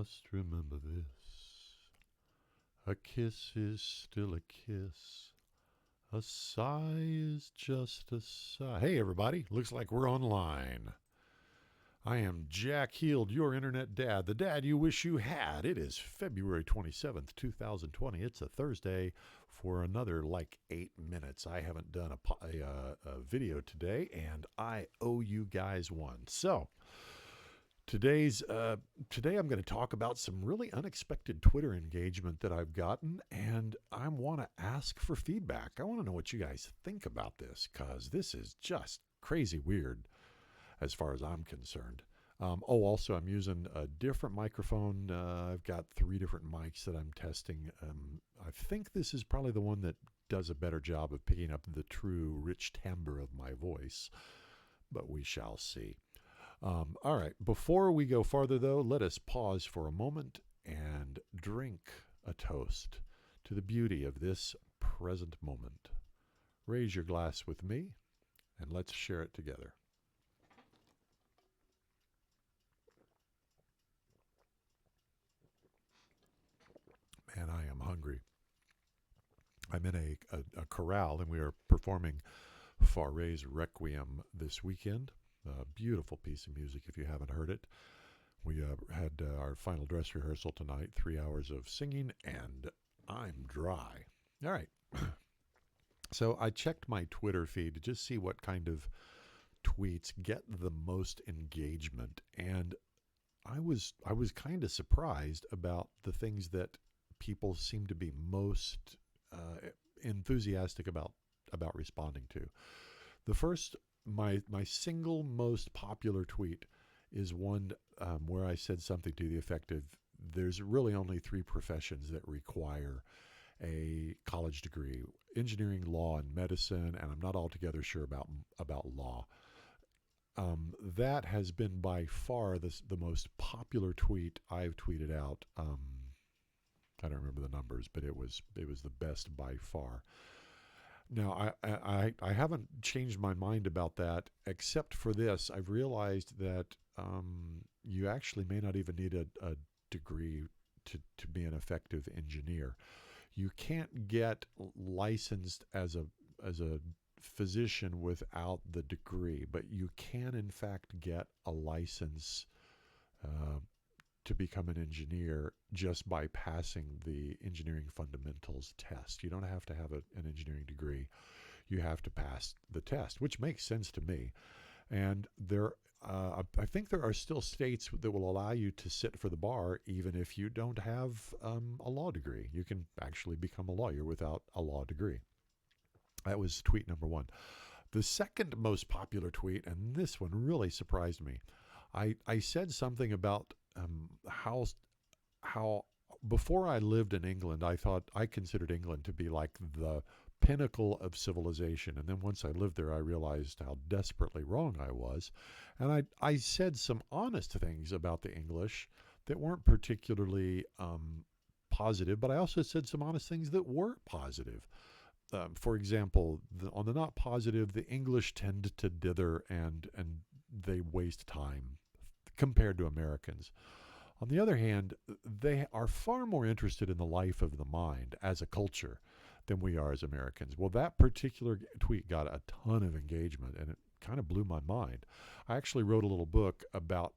must remember this. A kiss is still a kiss. A sigh is just a sigh. Hey, everybody. Looks like we're online. I am Jack Heald, your internet dad, the dad you wish you had. It is February 27th, 2020. It's a Thursday for another 8 minutes. I haven't done a video today, and I owe you guys one. So, today I'm going to talk about some really unexpected Twitter engagement that I've gotten, and I want to ask for feedback. I want to know what you guys think about this, because this is just crazy weird as far as I'm concerned. Also, I'm using a different microphone. I've got 3 different mics that I'm testing. I think this is probably the one that does a better job of picking up the true rich timbre of my voice, but we shall see. All right, before we go farther, though, let us pause for a moment and drink a toast to the beauty of this present moment. Raise your glass with me, and let's share it together. Man, I am hungry. I'm in a corral, and we are performing Faré's Requiem this weekend. A beautiful piece of music if you haven't heard it. We had our final dress rehearsal tonight, 3 hours of singing, and I'm dry. All right. So I checked my Twitter feed to just see what kind of tweets get the most engagement, and I was kind of surprised about the things that people seem to be most enthusiastic about responding to. The first, my single most popular tweet is one where I said something to the effect of, there's really only 3 professions that require a college degree: engineering, law, and medicine, and I'm not altogether sure about law. That has been by far the most popular tweet I've tweeted out. I don't remember the numbers, but it was the best by far. Now, I haven't changed my mind about that, except for this. I've realized that you actually may not even need a degree to be an effective engineer. You can't get licensed as a physician without the degree, but you can in fact get a license to become an engineer just by passing the engineering fundamentals test. You don't have to have an engineering degree. You have to pass the test, which makes sense to me. And I think there are still states that will allow you to sit for the bar even if you don't have a law degree. You can actually become a lawyer without a law degree. That was tweet number 1. The second most popular tweet, and this one really surprised me, I said something about how before I lived in England, I considered England to be like the pinnacle of civilization. And then once I lived there, I realized how desperately wrong I was. And I said some honest things about the English that weren't particularly positive, but I also said some honest things that were positive. For example, on the not positive, the English tend to dither and they waste time compared to Americans. On the other hand, they are far more interested in the life of the mind as a culture than we are as Americans. Well, that particular tweet got a ton of engagement, and it kind of blew my mind. I actually wrote a little book about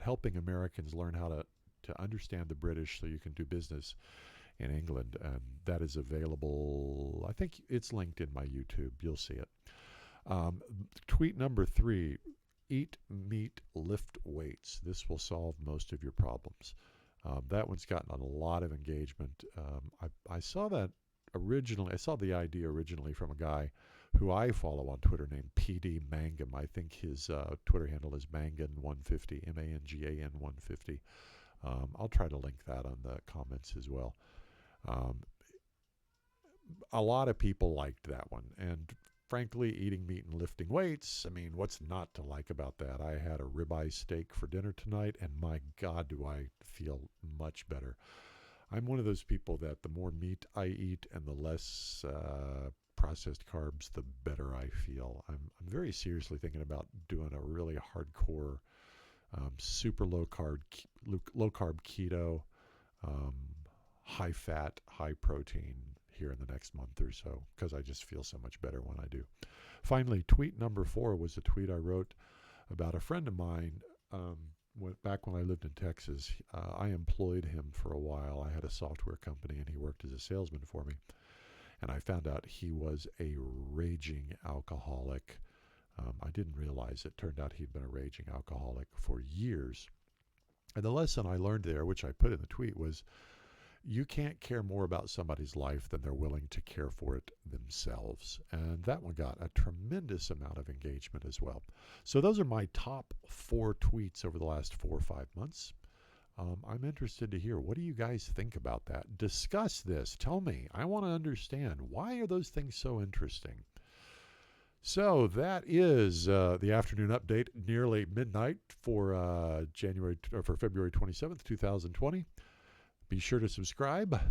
helping Americans learn how to understand the British so you can do business in England, and that is available. I think it's linked in my YouTube. You'll see it. Tweet number 3. Eat meat, lift weights. This will solve most of your problems. That one's gotten a lot of engagement. I saw that originally. I saw the idea originally from a guy who I follow on Twitter named PD Mangum. I think his Twitter handle is Mangan150, MANGAN 150. I'll try to link that on the comments as well. A lot of people liked that one, and frankly, eating meat and lifting weights, I mean, what's not to like about that? I had a ribeye steak for dinner tonight, and my God, do I feel much better. I'm one of those people that the more meat I eat and the less processed carbs, the better I feel. I'm very seriously thinking about doing a really hardcore super low carb keto, um, high fat, high protein here in the next month or so, because I just feel so much better when I do. Finally, tweet number 4 was a tweet I wrote about a friend of mine. Back when I lived in Texas, I employed him for a while. I had a software company and he worked as a salesman for me. And I found out he was a raging alcoholic. I didn't realize it. Turned out he'd been a raging alcoholic for years. And the lesson I learned there, which I put in the tweet, was you can't care more about somebody's life than they're willing to care for it themselves. And that one got a tremendous amount of engagement as well. So those are my top 4 tweets over the last 4 or 5 months. I'm interested to hear, what do you guys think about that? Discuss this. Tell me. I want to understand. Why are those things so interesting? So that is the afternoon update, nearly midnight for February 27th, 2020. Be sure to subscribe,